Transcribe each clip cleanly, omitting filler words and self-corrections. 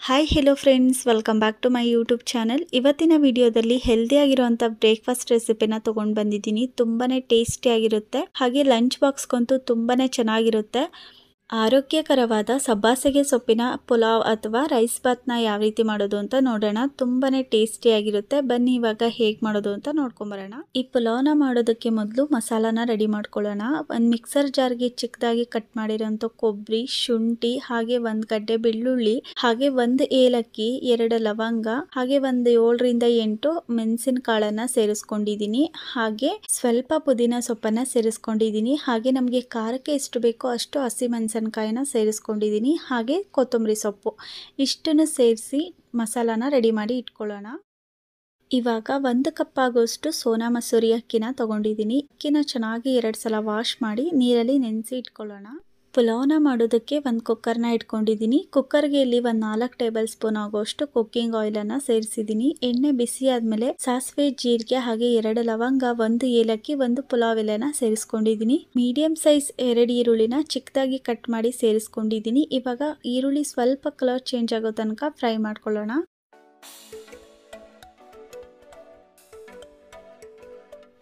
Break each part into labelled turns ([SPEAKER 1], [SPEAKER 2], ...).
[SPEAKER 1] Hi hello friends, welcome back to my YouTube channel. ಇವತ್ತಿನ ವಿಡಿಯೋದಲ್ಲಿ ಹೆಲ್ದಿಯಾಗಿರುವಂಥ breakfast ರೆಸಿಪಿನ ತೊಗೊಂಡು ಬಂದಿದ್ದೀನಿ. ತುಂಬಾ ಟೇಸ್ಟಿಯಾಗಿರುತ್ತೆ, ಹಾಗೆ ಲಂಚ್ ಬಾಕ್ಸ್ಗಂತೂ ತುಂಬಾ ಚೆನ್ನಾಗಿರುತ್ತೆ. ಆರೋಗ್ಯಕರವಾದ ಸಬ್ಬಾಸಿಗೆ ಸೊಪ್ಪಿನ ಪುಲಾವ್ ಅಥವಾ ರೈಸ್ ಬಾತ್ನ ಯಾವ ರೀತಿ ಮಾಡೋದು ಅಂತ ನೋಡೋಣ. ತುಂಬಾ ಟೇಸ್ಟಿಯಾಗಿರುತ್ತೆ. ಬನ್ನಿ ಇವಾಗ ಹೇಗೆ ಮಾಡೋದು ಅಂತ ನೋಡ್ಕೊಂಬರೋಣ. ಈ ಪುಲಾವ್ನ ಮಾಡೋದಕ್ಕೆ ಮೊದಲು ಮಸಾಲಾನ ರೆಡಿ ಮಾಡ್ಕೊಳ್ಳೋಣ. ಒಂದು ಮಿಕ್ಸರ್ ಜಾರ್ಗೆ ಚಿಕ್ಕದಾಗಿ ಕಟ್ ಮಾಡಿರೋಂಥ ಕೊಬ್ಬರಿ, ಶುಂಠಿ, ಹಾಗೆ ಒಂದು ಗಡ್ಡೆ ಬೆಳ್ಳುಳ್ಳಿ, ಹಾಗೆ ಒಂದು ಏಲಕ್ಕಿ, 2 ಲವಂಗ, ಹಾಗೆ ಒಂದು 7ರಿಂದ 8 ಮೆಣಸಿನ ಕಾಳನ್ನ ಸೇರಿಸ್ಕೊಂಡಿದ್ದೀನಿ. ಹಾಗೆ ಸ್ವಲ್ಪ ಪುದೀನ ಸೊಪ್ಪನ್ನ ಸೇರಿಸ್ಕೊಂಡಿದ್ದೀನಿ. ಹಾಗೆ ನಮಗೆ ಖಾರಕ್ಕೆ ಎಷ್ಟು ಬೇಕೋ ಅಷ್ಟು ಹಸಿ ಮೆಣಸಿನಕಾಯಿನ ಸೇರಿಸ್ಕೊಂಡಿದ್ದೀನಿ. ಹಾಗೆ ಕೊತ್ತಂಬರಿ ಸೊಪ್ಪು ಇಷ್ಟನ್ನು ಸೇರಿಸಿ ಮಸಾಲಾನ ರೆಡಿ ಮಾಡಿ ಇಟ್ಕೊಳ್ಳೋಣ. ಇವಾಗ 1 ಕಪ್ ಆಗೋಷ್ಟು ಸೋನಾ ಮಸೂರಿ ಅಕ್ಕಿನ ತಗೊಂಡಿದ್ದೀನಿ. ಅಕ್ಕಿನ ಚೆನ್ನಾಗಿ 2 ಸಲ ವಾಶ್ ಮಾಡಿ ನೀರಲ್ಲಿ ನೆನೆಸಿ ಇಟ್ಕೊಳ್ಳೋಣ. ಪುಲಾವ್ನ ಮಾಡೋದಕ್ಕೆ ಒಂದು ಕುಕ್ಕರ್ನ ಇಟ್ಕೊಂಡಿದ್ದೀನಿ. ಕುಕ್ಕರ್ಗೆ ಇಲ್ಲಿ ಒಂದು 4 ಟೇಬಲ್ ಸ್ಪೂನ್ ಆಗೋಷ್ಟು ಕುಕ್ಕಿಂಗ್ ಆಯಿಲನ್ನು ಸೇರಿಸಿದ್ದೀನಿ. ಎಣ್ಣೆ ಬಿಸಿ ಆದಮೇಲೆ ಸಾಸಿವೆ, ಜೀರಿಗೆ, ಹಾಗೆ 2 ಲವಂಗ, 1 ಏಲಕ್ಕಿ, 1 ಪುಲಾವ್ ಎಲೆನ ಸೇರಿಸ್ಕೊಂಡಿದ್ದೀನಿ. ಮೀಡಿಯಂ ಸೈಜ್ 2 ಈರುಳ್ಳಿನ ಚಿಕ್ಕದಾಗಿ ಕಟ್ ಮಾಡಿ ಸೇರಿಸ್ಕೊಂಡಿದ್ದೀನಿ. ಇವಾಗ ಈರುಳ್ಳಿ ಸ್ವಲ್ಪ ಕಲರ್ ಚೇಂಜ್ ಆಗೋ ತನಕ ಫ್ರೈ ಮಾಡ್ಕೊಳ್ಳೋಣ.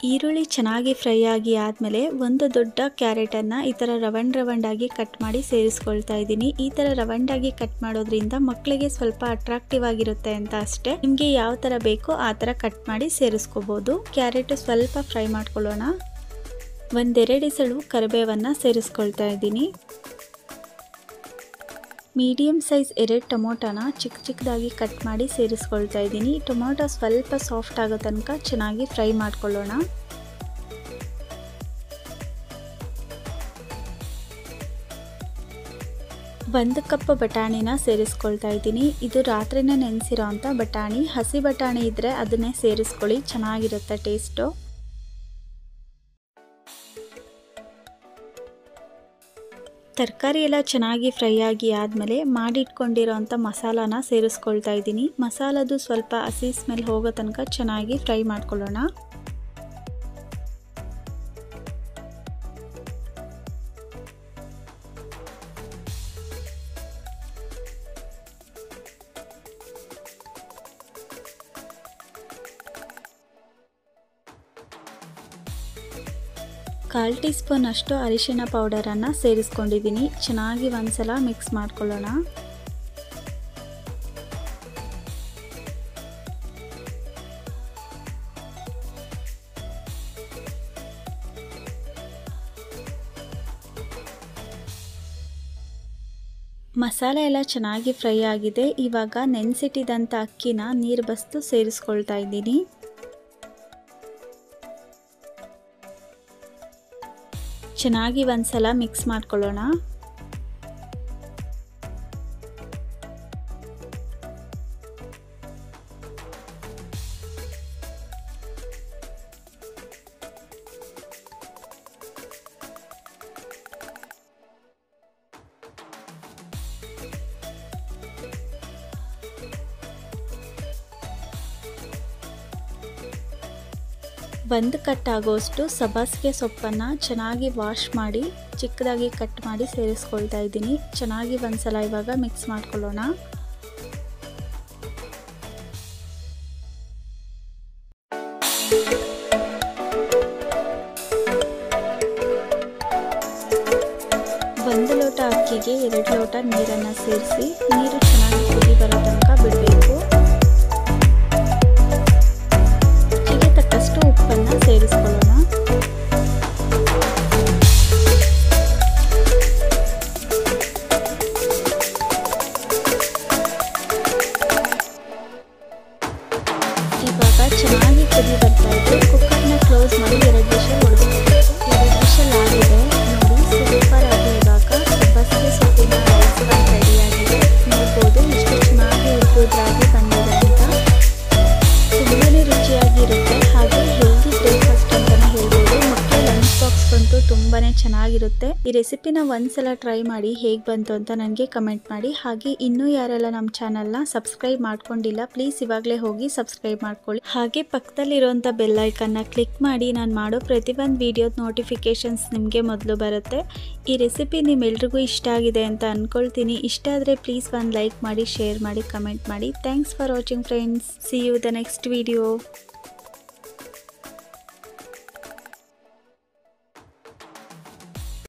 [SPEAKER 1] ಈರುಳ್ಳಿ ಚೆನ್ನಾಗಿ ಫ್ರೈ ಆಗಿ ಆದಮೇಲೆ ಒಂದು ದೊಡ್ಡ ಕ್ಯಾರೆಟನ್ನು ಈ ಥರ ರವಂಡಾಗಿ ಕಟ್ ಮಾಡಿ ಸೇರಿಸ್ಕೊಳ್ತಾ ಇದ್ದೀನಿ. ಈ ಥರ ರವಂಡಾಗಿ ಕಟ್ ಮಾಡೋದ್ರಿಂದ ಮಕ್ಕಳಿಗೆ ಸ್ವಲ್ಪ ಅಟ್ರಾಕ್ಟಿವ್ ಆಗಿರುತ್ತೆ ಅಂತ ಅಷ್ಟೇ. ನಿಮಗೆ ಯಾವ ಥರ ಬೇಕೋ ಆ ಥರ ಕಟ್ ಮಾಡಿ ಸೇರಿಸ್ಕೋಬೋದು. ಕ್ಯಾರೆಟ್ ಸ್ವಲ್ಪ ಫ್ರೈ ಮಾಡ್ಕೊಳ್ಳೋಣ. 1-2 ಇಸಳು ಕರಿಬೇವನ್ನು ಸೇರಿಸ್ಕೊಳ್ತಾ ಇದ್ದೀನಿ. ಮೀಡಿಯಂ ಸೈಜ್ 2 ಟೊಮೊಟೊನ ಚಿಕ್ಕದಾಗಿ ಕಟ್ ಮಾಡಿ ಸೇರಿಸ್ಕೊಳ್ತಾ ಇದ್ದೀನಿ. ಟೊಮೊಟೊ ಸ್ವಲ್ಪ ಸಾಫ್ಟ್ ಆಗೋ ತನಕ ಚೆನ್ನಾಗಿ ಫ್ರೈ ಮಾಡ್ಕೊಳ್ಳೋಣ. ಒಂದು ಕಪ್ ಬಟಾಣಿನ ಸೇರಿಸ್ಕೊಳ್ತಾ ಇದ್ದೀನಿ. ಇದು ರಾತ್ರಿನೇ ನೆನೆಸಿರೋ ಅಂಥ ಬಟಾಣಿ. ಹಸಿ ಬಟಾಣಿ ಇದ್ದರೆ ಅದನ್ನೇ ಸೇರಿಸ್ಕೊಳ್ಳಿ, ಚೆನ್ನಾಗಿರುತ್ತೆ ಟೇಸ್ಟು. ತರಕಾರಿ ಎಲ್ಲ ಚೆನ್ನಾಗಿ ಫ್ರೈ ಆಗಿ ಆದಮೇಲೆ ಮಾಡಿಟ್ಕೊಂಡಿರೋ ಅಂಥ ಮಸಾಲಾನ ಸೇರಿಸ್ಕೊಳ್ತಾ ಇದ್ದೀನಿ. ಮಸಾಲದು ಸ್ವಲ್ಪ ಹಸಿ ಸ್ಮೆಲ್ ಹೋಗೋ ತನಕ ಚೆನ್ನಾಗಿ ಫ್ರೈ ಮಾಡ್ಕೊಳ್ಳೋಣ. ಕಾಲು ಟೀ ಸ್ಪೂನ್ ಅಷ್ಟು ಅರಿಶಿಣ ಪೌಡರನ್ನು ಸೇರಿಸ್ಕೊಂಡಿದ್ದೀನಿ. ಚೆನ್ನಾಗಿ ಒಂದ್ಸಲ ಮಿಕ್ಸ್ ಮಾಡ್ಕೊಳ್ಳೋಣ. ಮಸಾಲೆ ಎಲ್ಲ ಚೆನ್ನಾಗಿ ಫ್ರೈ ಆಗಿದೆ. ಇವಾಗ ನೆನೆಸಿಟ್ಟಿದ್ದಂಥ ಅಕ್ಕಿನ ನೀರು ಬಸ್ದು ಸೇರಿಸ್ಕೊಳ್ತಾ ಇದ್ದೀನಿ. ಚೆನ್ನಾಗಿ ಒಂದ್ಸಲ ಮಿಕ್ಸ್ ಮಾಡ್ಕೊಳ್ಳೋಣ. ಒಂದು ಕಟ್ ಆಗೋಷ್ಟು ಸಬ್ಬಾಸಿಗೆ ಸೊಪ್ಪನ್ನು ಚೆನ್ನಾಗಿ ವಾಶ್ ಮಾಡಿ ಚಿಕ್ಕದಾಗಿ ಕಟ್ ಮಾಡಿ ಸೇರಿಸ್ಕೊಳ್ತಾ ಇದ್ದೀನಿ. ಚೆನ್ನಾಗಿ ಒಂದ್ಸಲ ಇವಾಗ ಮಿಕ್ಸ್ ಮಾಡ್ಕೊಳ್ಳೋಣ. ಒಂದು ಲೋಟ ಅಕ್ಕಿಗೆ 2 ಲೋಟ ನೀರನ್ನು ಸೇರಿಸಿ ನೀರು ಚೆನ್ನಾಗಿ ಕುದಿ ಬರೋ ತನಕ ಬಿಡಬೇಕು. ಉಪ್ಪನ್ನು ಸೇರಿಸ್ಕೊಳ್ಳೋಣ. ಇವಾಗ ಚೆನ್ನಾಗಿ ಕುದಿ ಬರ್ತಾ ಇದೆ. ಕುಕ್ಕರ್ನ ಕ್ಲೋಸ್ ಮಾಡಿ 2 ವಿಷಲ್ ಹೊಡೆಸ್ಕೊಬೇಕು. 2 ವಿಷಲ್ ಆಗಿದೆ ನೋಡಿ, ಸೂಪರ್ ಆಗಿ ಇವಾಗ ಸಬ್ಬಾಸಿಗೆ ಸೊಪ್ಪಿನ ರೈಸ್ ರೆಡಿಯಾಗಿದೆ. ನೋಡ್ಬೋದು ಎಷ್ಟು ಚೆನ್ನಾಗಿ ಉದ್ದುದ್ರಾಗಿ ಬಂದಿದೆ ಅಂತ. ತುಂಬಾ ರುಚಿಯಾಗಿರುತ್ತೆ. ಹಾಗೆ ಹೆಲ್ದಿ ಬ್ರೇಕ್ಫಾಸ್ಟ್ ಅಂತಲೇ ಹೇಳ್ಬೋದು. ಮಕ್ಕಳ ಲಂಚ್ ಬಾಕ್ಸ್ಗಂತೂ ತುಂಬಾ ಚೆನ್ನಾಗಿರುತ್ತೆ. ಚೆನ್ನಾಗಿರುತ್ತೆ. ಈ ರೆಸಿಪಿನ ಒಂದ್ಸಲ ಟ್ರೈ ಮಾಡಿ ಹೇಗೆ ಬಂತು ಅಂತ ನನಗೆ ಕಮೆಂಟ್ ಮಾಡಿ. ಹಾಗೆ ಇನ್ನೂ ಯಾರೆಲ್ಲ ನಮ್ಮ ಚಾನಲ್ನ ಸಬ್ಸ್ಕ್ರೈಬ್ ಮಾಡ್ಕೊಂಡಿಲ್ಲ ಪ್ಲೀಸ್ ಇವಾಗಲೇ ಹೋಗಿ ಸಬ್ಸ್ಕ್ರೈಬ್ ಮಾಡ್ಕೊಳ್ಳಿ. ಹಾಗೆ ಪಕ್ಕದಲ್ಲಿರುವಂಥ ಬೆಲ್ ಐಕನ್ನ ಕ್ಲಿಕ್ ಮಾಡಿ ನಾನು ಮಾಡೋ ಪ್ರತಿಯೊಂದು ವಿಡಿಯೋದ ನೋಟಿಫಿಕೇಶನ್ಸ್ ನಿಮಗೆ ಮೊದಲು ಬರುತ್ತೆ. ಈ ರೆಸಿಪಿ ನಿಮ್ಮೆಲ್ರಿಗೂ ಇಷ್ಟ ಆಗಿದೆ ಅಂತ ಅಂದ್ಕೊಳ್ತೀನಿ. ಇಷ್ಟ ಆದರೆ ಪ್ಲೀಸ್ ಒಂದು ಲೈಕ್ ಮಾಡಿ, ಶೇರ್ ಮಾಡಿ, ಕಮೆಂಟ್ ಮಾಡಿ. Thanks for watching friends. See you the next video.